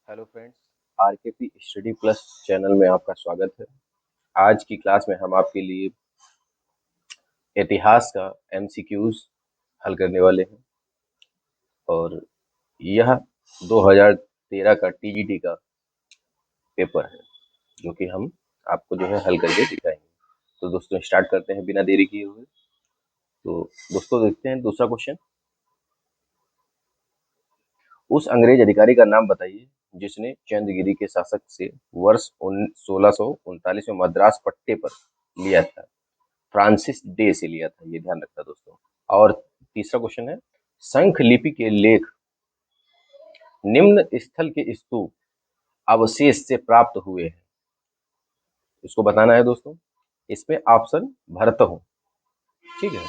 Hello friends, RKP study plus channel में आपका स्वागत है। आज की क्लास में हम आपके लिए इतिहास का एमसीक्यूज हल करने वाले हैं और यह 2013 का टीजीटी का पेपर है जो कि हम आपको जो है हल करके दिखाएंगे। तो दोस्तों स्टार्ट करते हैं बिना देरी किए हुए। तो दोस्तों देखते हैं दूसरा क्वेश्चन। उस अंग्रेज अधिकारी का नाम बताइए जिसने चंद्रगिरी के शासक से वर्ष 1639 में मद्रास पट्टे पर लिया था। फ्रांसिस डे से लिया था, ये ध्यान रखना दोस्तों। और तीसरा क्वेश्चन है, शंख लिपि के लेख निम्न स्थल के स्तूप अवशेष से प्राप्त हुए हैं। इसको बताना है दोस्तों। इसमें ऑप्शन भरत हूं, ठीक है।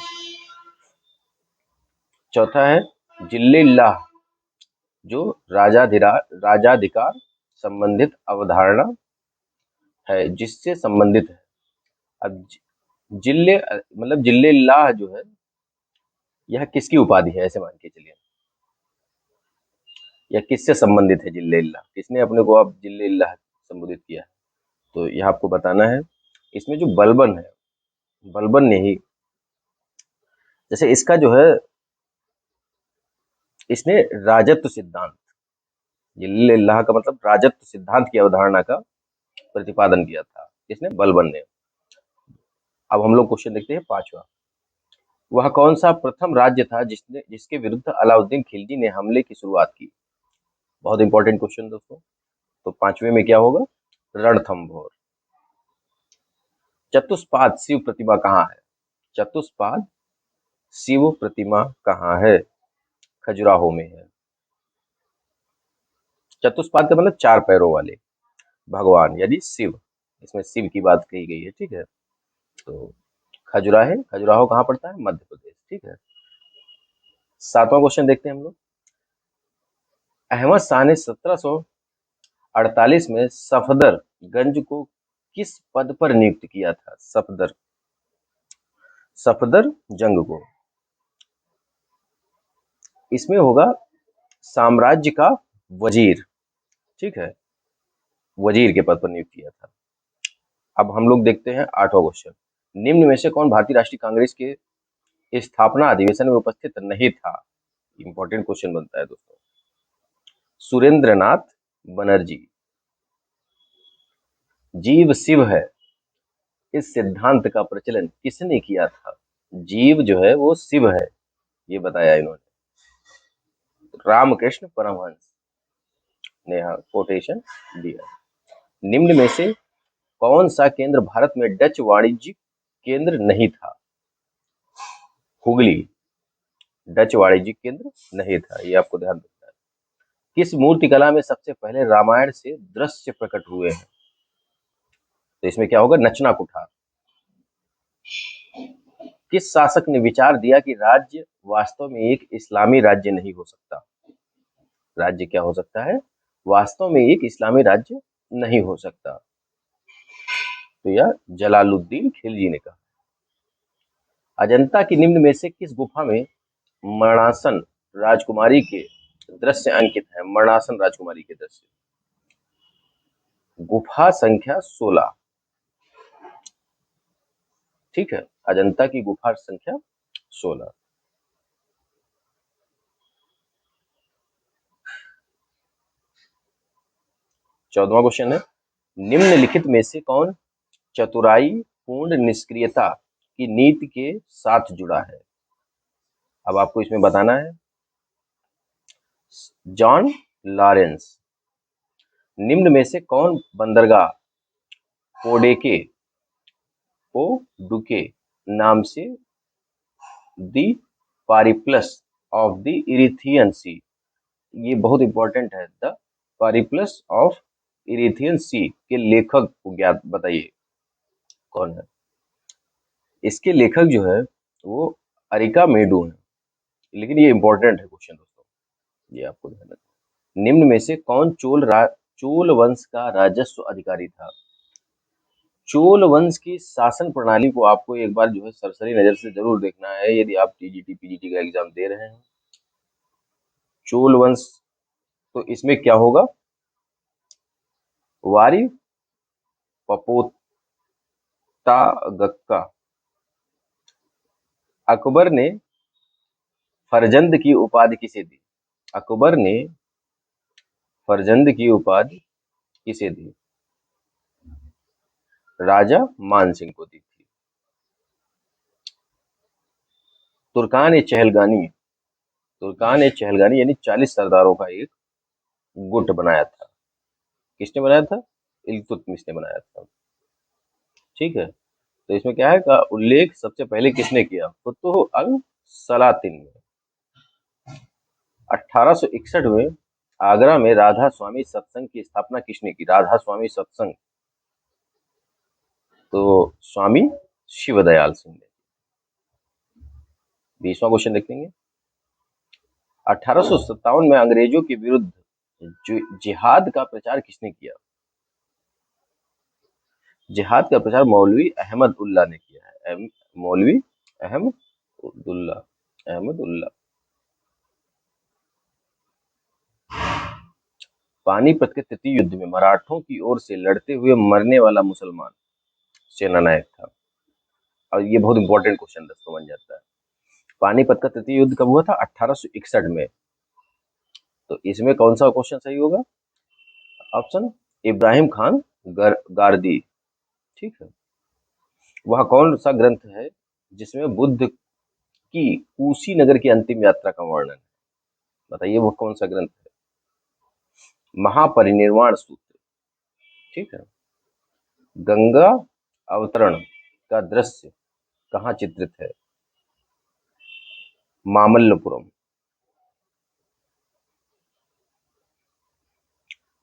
चौथा है जिल्लेल्लाह, जो राजाधिकार संबंधित अवधारणा है जिससे संबंधित है। अब जिल्ले मतलब जिल्लेल्लाह जो है यह किसकी उपाधि है, ऐसे मान के चलिए। या किससे संबंधित है जिल्लेल्लाह, किसने अपने को अब जिल्लेल्लाह संबोधित किया है, तो यह आपको बताना है। इसमें जो बलबन है, बलबन ने ही, जैसे इसका जो है, इसने राजत्व सिद्धांत, जिल्लेल्लाह का मतलब राजत्व सिद्धांत की अवधारणा का प्रतिपादन किया था, इसने बलबन ने। अब हम लोग क्वेश्चन देखते हैं पांचवा। वह कौन सा प्रथम राज्य था जिसके विरुद्ध अलाउद्दीन खिलजी ने हमले की शुरुआत की। बहुत इंपॉर्टेंट क्वेश्चन दोस्तों। तो पांचवे में क्या होगा, रणथंभौर। चतुष्पाद शिव प्रतिमा कहाँ है। चतुष्पाद शिव प्रतिमा कहाँ है, खजुराहो में है। चतुष्पाद का मतलब चार पैरों वाले भगवान यानी शिव, इसमें शिव की बात कही गई है, ठीक है। तो खजुराहो कहाँ पड़ता है, मध्य प्रदेश, ठीक है। सातवां क्वेश्चन देखते हैं हम लोग। अहमद शाह ने 1748 में सफदरगंज को किस पद पर नियुक्त किया था। सफदर जंग को, इसमें होगा साम्राज्य का वजीर, ठीक है, वजीर के पद पर नियुक्त किया था। अब हम लोग देखते हैं आठवां क्वेश्चन। निम्न में से कौन भारतीय राष्ट्रीय कांग्रेस के स्थापना अधिवेशन में उपस्थित नहीं था। इंपॉर्टेंट क्वेश्चन बनता है दोस्तों। सुरेंद्रनाथ बनर्जी। जीव शिव है, इस सिद्धांत का प्रचलन किसने किया था। जीव जो है वो शिव है, ये बताया इन्होंने, रामकृष्ण परमहंस ने यहाँ कोटेशन दिया। निम्न में से कौन सा केंद्र भारत में डच वाणिज्यिक केंद्र नहीं था। हुगली डच वाणिज्यिक केंद्र नहीं था, ये आपको ध्यान रखना है। किस मूर्तिकला में सबसे पहले रामायण से दृश्य प्रकट हुए हैं। तो इसमें क्या होगा, नचना कुठार। किस शासक ने विचार दिया कि राज्य वास्तव में एक इस्लामी राज्य नहीं हो सकता। राज्य क्या हो सकता है, वास्तव में एक इस्लामी राज्य नहीं हो सकता। तो यह जलालुद्दीन खिलजी ने कहा। अजंता की निम्न में से किस गुफा में मरणासन राजकुमारी के दृश्य अंकित है। मरणासन राजकुमारी के दृश्य, गुफा संख्या 16, ठीक है। अजंता की गुफा संख्या 16। 14वां क्वेश्चन है, निम्नलिखित में से कौन चतुराई पूर्ण निष्क्रियता की नीति के साथ जुड़ा है। अब आपको इसमें बताना है। John Lawrence. निम्न में से कौन बंदरगाह पोडुके नाम से द पारिप्लस ऑफ द इरिथियन सी, ये बहुत इंपॉर्टेंट है, द पारिप्लस ऑफ इरिथियन सी के लेखक को ज्ञात बताइए कौन है। इसके लेखक जो है वो अरिका मेडू है, लेकिन ये इंपॉर्टेंट है क्वेश्चन दोस्तों, ये आपको ध्यान रखना। निम्न में से कौन चोल वंश का राजस्व अधिकारी था। चोल वंश की शासन प्रणाली को आपको एक बार जो है सरसरी नजर से जरूर देखना है यदि आप टीजीटी पीजीटी का एग्जाम दे रहे हैं। चोल वंश, तो इसमें क्या होगा, वारी पपोतागक्का। अकबर ने फरजंद की उपाधि किसे दी? अकबर ने फरजंद की उपाधि किसे दी? राजा मान सिंह को दी थी। तुर्कान-ए-चहलगानी यानी 40 सरदारों का एक गुट बनाया था। किसने बनाया था? इल्तुतमिश ने बनाया था। ठीक है, तो इसमें क्या है का उल्लेख सबसे पहले किसने किया? फुतुह अल सलातिन ने। 1861 में आगरा में राधा स्वामी सत्संग की स्थापना किसने की? राधा स्वामी सत्संग, तो स्वामी शिवदयाल सिंह ने। 20वां क्वेश्चन देखेंगे। 1857 में अंग्रेजों के विरुद्ध जिहाद का प्रचार किसने किया? जिहाद का प्रचार मौलवी अहमद उल्ला ने किया है। मौलवी अहमद उल्ला। पानीपत के तृतीय युद्ध में मराठों की ओर से लड़ते हुए मरने वाला मुसलमान सेनानायक था। और ये बहुत इंपॉर्टेंट क्वेश्चन दोस्तों बन जाता है। पानीपत का तृतीय युद्ध कब हुआ था? 1861 में। तो इसमें कौन सा क्वेश्चन सही होगा? ऑप्शन इब्राहिम खान गारदी। ठीक है, वह कौन सा ग्रंथ है जिसमें बुद्ध की कुशीनगर की अंतिम यात्रा का वर्णन है? बताइए वो कौन सा ग्रंथ है? महापरिनिर्वाण सूत्र। ठीक है। गंगा अवतरण का दृश्य कहाँ चित्रित है? मामल्लपुरम।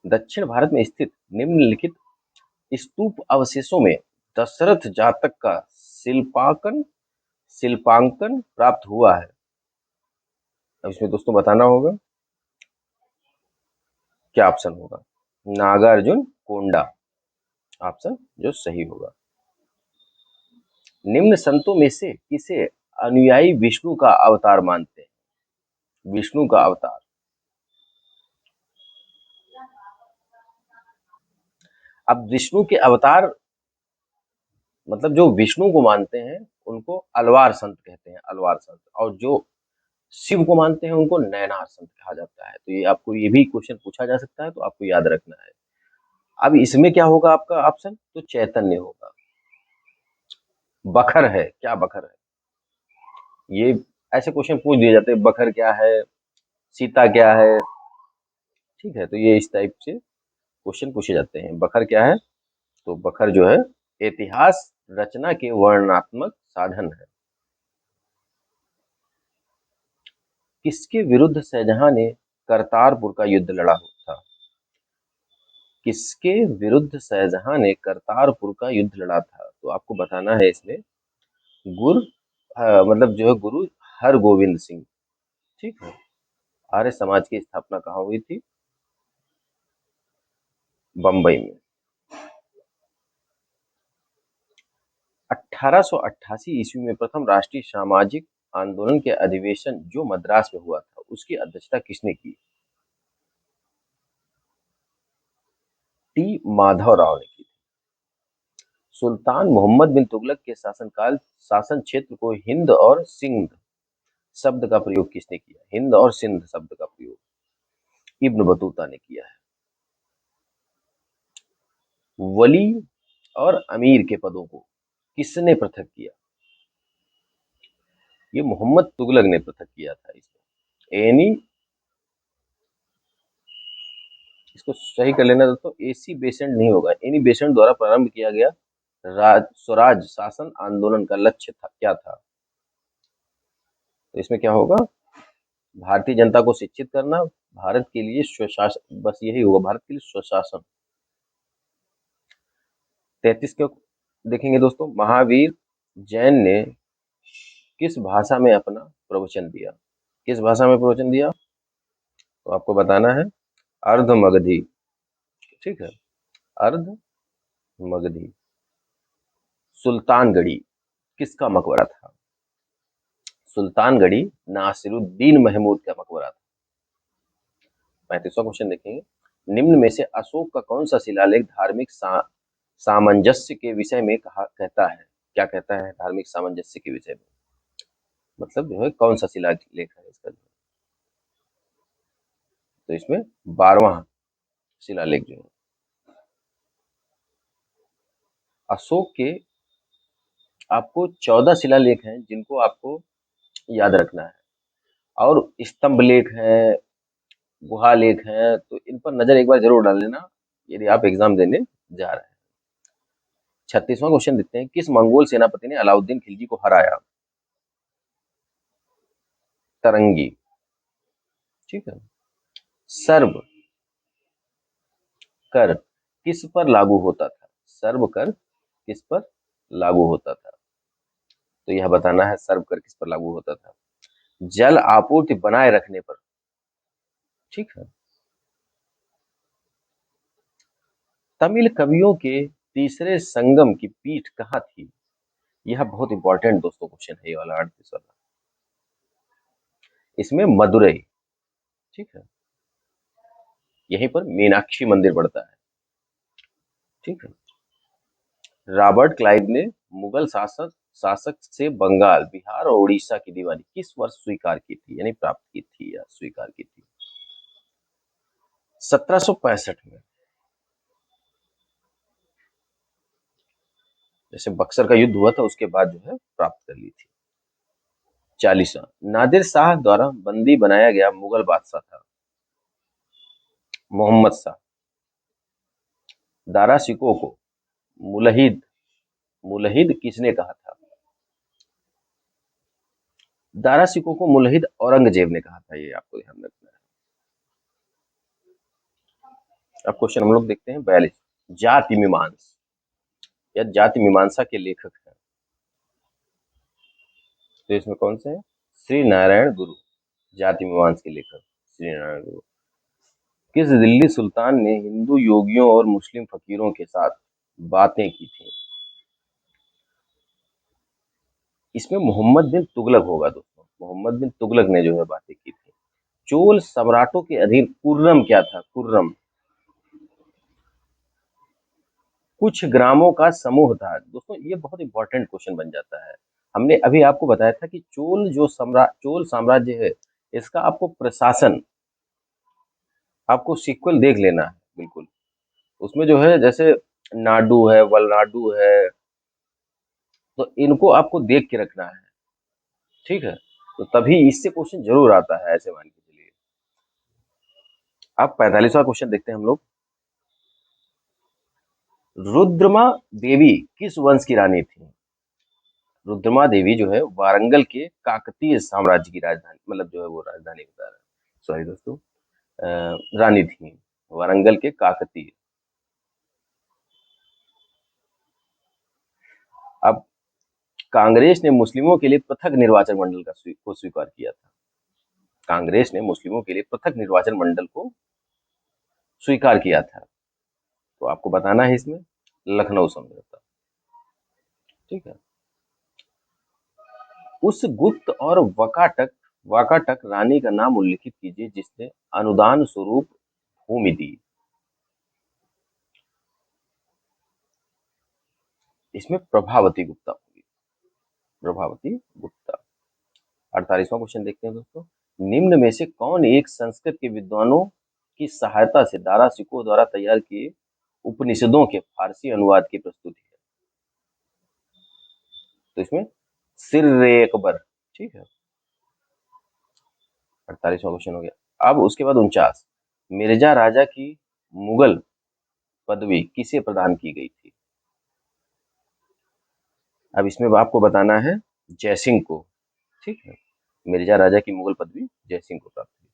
दक्षिण भारत में स्थित निम्नलिखित स्तूप अवशेषों में दशरथ जातक का शिल्पांकन प्राप्त हुआ है। अब इसमें दोस्तों बताना होगा क्या ऑप्शन होगा। नागार्जुन कोंडा ऑप्शन जो सही होगा। निम्न संतों में से किसे अनुयायी विष्णु का अवतार मानते हैं? विष्णु का अवतार। अब विष्णु के अवतार मतलब जो विष्णु को मानते हैं उनको अलवार संत कहते हैं, अलवार संत। और जो शिव को मानते हैं उनको नयनार संत कहा जाता है। तो ये आपको ये भी क्वेश्चन पूछा जा सकता है, तो आपको याद रखना है। अब इसमें क्या होगा आपका ऑप्शन? तो चैतन्य होगा। बखर है क्या? बखर है, ये ऐसे क्वेश्चन पूछ दिए जाते हैं। बखर क्या है, सीता क्या है? ठीक है, तो ये इस टाइप से क्वेश्चन पूछे जाते हैं। बखर क्या है? तो बखर जो है इतिहास रचना के वर्णनात्मक साधन है। किसके विरुद्ध शाहजहां ने करतारपुर का युद्ध लड़ा था? किसके विरुद्ध शाहजहां ने करतारपुर का युद्ध लड़ा था? तो आपको बताना है इसमें मतलब जो है गुरु हरगोविंद सिंह। ठीक है। आर्य समाज की स्थापना कहाँ हुई थी? बंबई में। 1888 ईस्वी में प्रथम राष्ट्रीय सामाजिक आंदोलन के अधिवेशन जो मद्रास में हुआ था उसकी अध्यक्षता किसने की? टी माधव राव ने की। सुल्तान मोहम्मद बिन तुगलक के शासन क्षेत्र को हिंद और सिंध शब्द का प्रयोग किसने किया? हिंद और सिंध शब्द का प्रयोग इब्न बतूता ने किया है। वली और अमीर के पदों को किसने पृथक किया? ये मोहम्मद तुगलक ने पृथक किया था। इसमें एनी, इसको सही कर लेना दोस्तों, एसी बेसेंट नहीं होगा। एनी बेसेंट द्वारा प्रारंभ किया गया स्वराज शासन आंदोलन का लक्ष्य क्या था? तो इसमें क्या होगा? भारतीय जनता को शिक्षित करना, भारत के लिए स्वशासन, बस यही होगा, भारत के लिए स्वशासन। 33 को देखेंगे दोस्तों। महावीर जैन ने किस भाषा में अपना प्रवचन दिया? किस भाषा में प्रवचन दिया? तो आपको बताना है अर्ध मगधी। ठीक है, अर्ध मगधी। सुल्तानगढ़ी किसका मकबरा था? सुल्तानगढ़ी नासिरुद्दीन महमूद का मकबरा था। 35वां क्वेश्चन देखेंगे। निम्न में से अशोक का कौन सा शिलालेख धार्मिक सामंजस्य के विषय में कहता है? क्या कहता है धार्मिक सामंजस्य के विषय में? मतलब जो है कौन सा शिलालेख है इसका? तो इसमें 12वां शिलालेख जो है अशोक के, आपको 14 शिलालेख हैं जिनको आपको याद रखना है, और स्तंभ लेख है, गुहा लेख है, तो इन पर नजर एक बार जरूर डाल लेना यदि आप एग्जाम देने जा रहे हैं। 36वां क्वेश्चन देखते हैं, किस मंगोल सेनापति ने अलाउद्दीन खिलजी को हराया? तरंगी। ठीक है। सर्व कर किस पर लागू होता था? सर्व कर किस पर लागू होता था? तो यह बताना है सर्व कर किस पर लागू होता था। जल आपूर्ति बनाए रखने पर। ठीक है। तमिल कवियों के तीसरे संगम की पीठ कहाँ थी? यह बहुत इंपॉर्टेंट दोस्तों क्वेश्चन है ये वाला, 38 वाला। इसमें मदुरई। ठीक है। यहीं पर मीनाक्षी मंदिर पड़ता है। ठीक है। रॉबर्ट क्लाइव ने मुगल शासक शासक से बंगाल, बिहार और उड़ीसा की दीवानी किस वर्ष स्वीकार की थी, यानी प्राप्त की थी या स्वीकार की थी? 1765 में। जैसे बक्सर का युद्ध हुआ था उसके बाद जो है प्राप्त कर ली थी। 40वां, नादिर शाह द्वारा बंदी बनाया गया मुगल बादशाह था? मोहम्मद शाह। दारा शिकोह को मुलहिद मुलहिद किसने कहा था? दारा शिकोह को मुलहिद औरंगजेब ने कहा था, ये आपको ध्यान रखना है। अब क्वेश्चन हम लोग देखते हैं 42, जाति मीमांस या जाति मीमांसा के लेखक हैं? तो इसमें कौन से हैं? श्री नारायण गुरु, जाति मीमांस के लेखक श्री नारायण गुरु। किस दिल्ली सुल्तान ने हिंदू योगियों और मुस्लिम फकीरों के साथ बातें की थी? इसमें मोहम्मद बिन तुगलक होगा दोस्तों, मोहम्मद बिन तुगलक ने जो है बातें की थी। चोल सम्राटों के अधीन कुर्रम क्या था? कुर्रम कुछ ग्रामों का समूह था। दोस्तों ये बहुत इंपॉर्टेंट क्वेश्चन बन जाता है। हमने अभी आपको बताया था कि चोल साम्राज्य है, इसका आपको प्रशासन, आपको सीक्वल देख लेना है बिल्कुल। उसमें जो है जैसे नाडू है, वलनाडु है, तो इनको आपको देख के रखना है। ठीक है। तो तभी इससे क्वेश्चन जरूर आता है, ऐसे मान के चलिए। अब 45वां क्वेश्चन देखते हैं हम लोग। रुद्रमा देवी किस वंश की रानी थी? रुद्रमा देवी जो है वारंगल के काकतीय साम्राज्य की राजधानी, मतलब जो है वो राजधानी बता रहा है, सॉरी दोस्तों, रानी थी वारंगल के काकतीय। अब कांग्रेस ने मुस्लिमों के लिए पृथक निर्वाचन मंडल को स्वीकार किया था। कांग्रेस ने मुस्लिमों के लिए पृथक निर्वाचन मंडल को स्वीकार किया था, तो आपको बताना है इसमें लखनऊ समझौता। ठीक है। उस गुप्त और वाकाटक रानी का नाम उल्लिखित कीजिए जिसने अनुदान स्वरूप भूमि दी। इसमें प्रभावती गुप्ता होगी, प्रभावती गुप्ता। 48वां क्वेश्चन देखते हैं दोस्तों। निम्न में से कौन एक संस्कृत के विद्वानों की सहायता से दारा शिकोह द्वारा तैयार किए उपनिषदों के फारसी अनुवाद की प्रस्तुति है? तो इसमें सिर अकबर। ठीक है। 48वां क्वेश्चन हो गया। अब उसके बाद 49, मिर्जा राजा की मुगल पदवी किसे प्रदान की गई थी? अब इसमें आपको बताना है जयसिंह को। ठीक है। मिर्जा राजा की मुगल पदवी जयसिंह को प्राप्त हुई।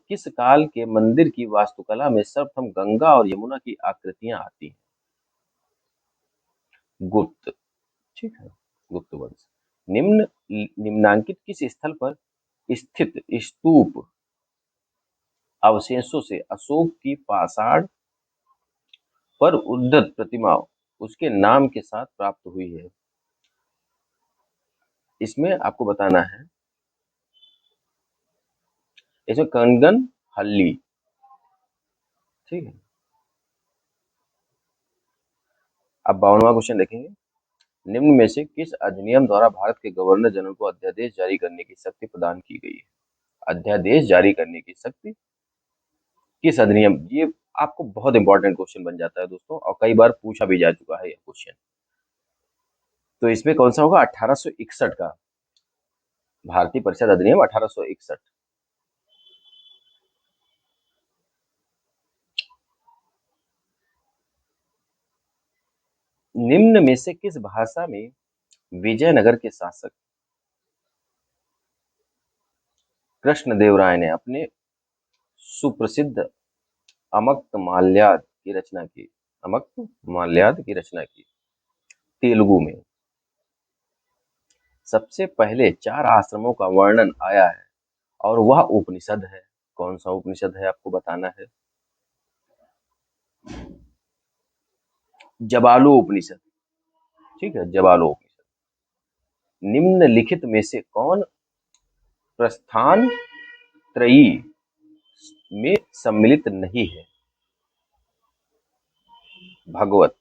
किस काल के मंदिर की वास्तुकला में सर्वप्रथम गंगा और यमुना की आकृतियां आती हैं? गुप्त। ठीक है। गुप्त वंश। निम्नांकित किस स्थल पर स्थित स्तूप अवशेषों से अशोक की पाषाण पर उद्धत प्रतिमा उसके नाम के साथ प्राप्त हुई है? इसमें आपको बताना है, इसमें कंगन हल्ली, ठीक है। अब 52वां क्वेश्चन देखेंगे। निम्न में से किस अधिनियम द्वारा भारत के गवर्नर जनरल को अध्यादेश जारी करने की शक्ति प्रदान की गई है? अध्यादेश जारी करने की शक्ति किस अधिनियम, ये आपको बहुत इंपॉर्टेंट क्वेश्चन बन जाता है दोस्तों, और कई बार पूछा भी जा चुका है ये क्वेश्चन। तो इसमें कौन सा होगा? 1861 का भारतीय परिषद अधिनियम 1861। निम्न में से किस भाषा में विजयनगर के शासक कृष्णदेव राय ने अपने सुप्रसिद्ध अमक्तमाल्याद की रचना की? अमक्तमाल्याद की रचना की तेलुगु में। सबसे पहले 4 आश्रमों का वर्णन आया है और वह उपनिषद है। कौन सा उपनिषद है आपको बताना है? जबालू उपनिषद। ठीक है, जबालू उपनिषद। निम्नलिखित में से कौन प्रस्थान त्रयी में सम्मिलित नहीं है? भगवत,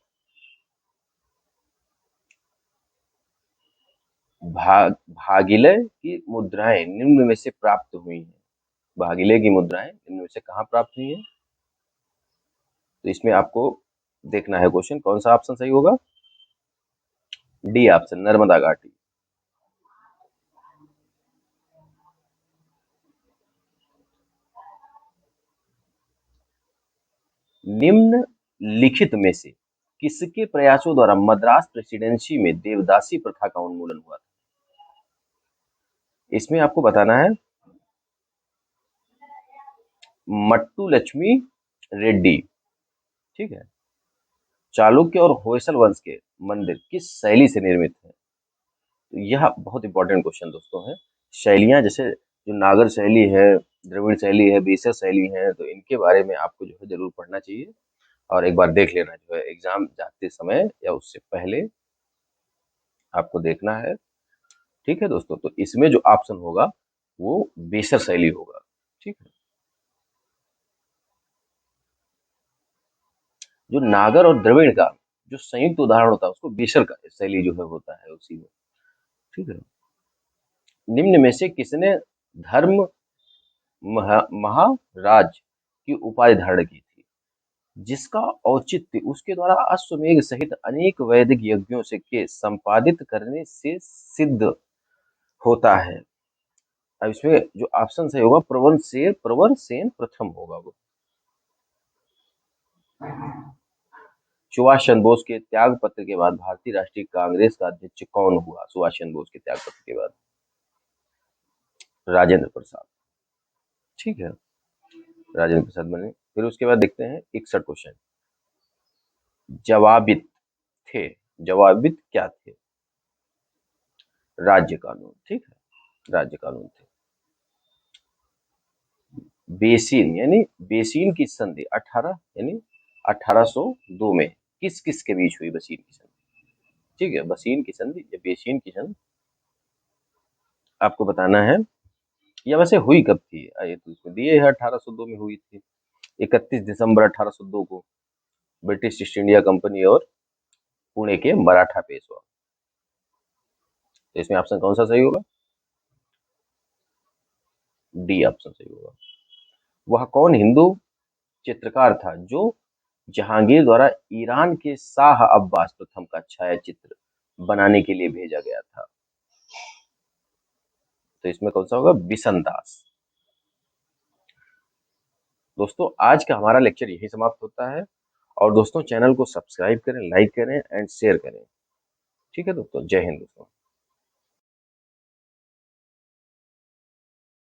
भागीलय की मुद्राएं निम्न में से प्राप्त हुई हैं। भागीलय की मुद्राएं निम्न में से कहाँ प्राप्त हुई हैं? तो इसमें आपको देखना है क्वेश्चन, कौन सा ऑप्शन सही होगा? डी ऑप्शन, नर्मदा घाटी। निम्नलिखित में से किसके प्रयासों द्वारा मद्रास प्रेसिडेंसी में देवदासी प्रथा का उन्मूलन हुआ था? इसमें आपको बताना है मट्टू लक्ष्मी रेड्डी। ठीक है। चालुक्य और होयसल वंश के मंदिर किस शैली से निर्मित है? तो यह बहुत इंपॉर्टेंट क्वेश्चन दोस्तों है। शैलियां जैसे जो नागर शैली है, द्रविड़ शैली है, बेसर शैली है, तो इनके बारे में आपको जो है जरूर पढ़ना चाहिए और एक बार देख लेना जो है एग्जाम जाते समय या उससे पहले आपको देखना है। ठीक है दोस्तों, तो इसमें जो ऑप्शन होगा वो बेसर शैली होगा। ठीक है। जो नागर और द्रविड़ का जो संयुक्त उदाहरण होता है उसको बेसर का शैली जो है होता है उसी में। ठीक है। निम्न में से किसने धर्म महाराज की उपाधि धारण की थी, जिसका औचित्य उसके द्वारा अश्वमेध सहित अनेक वैदिक यज्ञों से के संपादित करने से सिद्ध होता है? अब इसमें जो ऑप्शन सही होगा प्रवर सेन प्रथम होगा वो। सुभाष चंद्र बोस के त्याग पत्र के बाद भारतीय राष्ट्रीय कांग्रेस का अध्यक्ष कौन हुआ? सुभाष चंद्र बोस के त्याग पत्र के बाद राजेंद्र प्रसाद। ठीक है, राजेंद्र प्रसाद बने। फिर उसके बाद देखते हैं 61 क्वेश्चन। जवाबित थे, जवाबित क्या थे? राज्य कानून। ठीक है, राज्य कानून थे। बेसिन यानी बेसिन की संधि 18 यानी 1802 में किस किस के बीच हुई बसीन की संधि? ठीक है, बसीन की संधि या बेसिन की संधि आपको बताना है। या वैसे हुई कब थी? ये तो इसमें दिए है 1802 में हुई थी, 31 दिसंबर 1802 को ब्रिटिश ईस्ट इंडिया कंपनी और पुणे के मराठा पेशवा। तो इसमें ऑप्शन कौन सा सही होगा? डी ऑप्शन सही होगा। वह कौन हिंदू चित्रकार था जो जहांगीर द्वारा ईरान के शाह अब्बास प्रथम का छाया चित्र बनाने के लिए भेजा गया था? तो इसमें कौन सा होगा? बिशन दास। दोस्तों आज का हमारा लेक्चर यही समाप्त होता है, और दोस्तों चैनल को सब्सक्राइब करें, लाइक करें एंड शेयर करें। ठीक है दोस्तों, जय हिंद दोस्तों।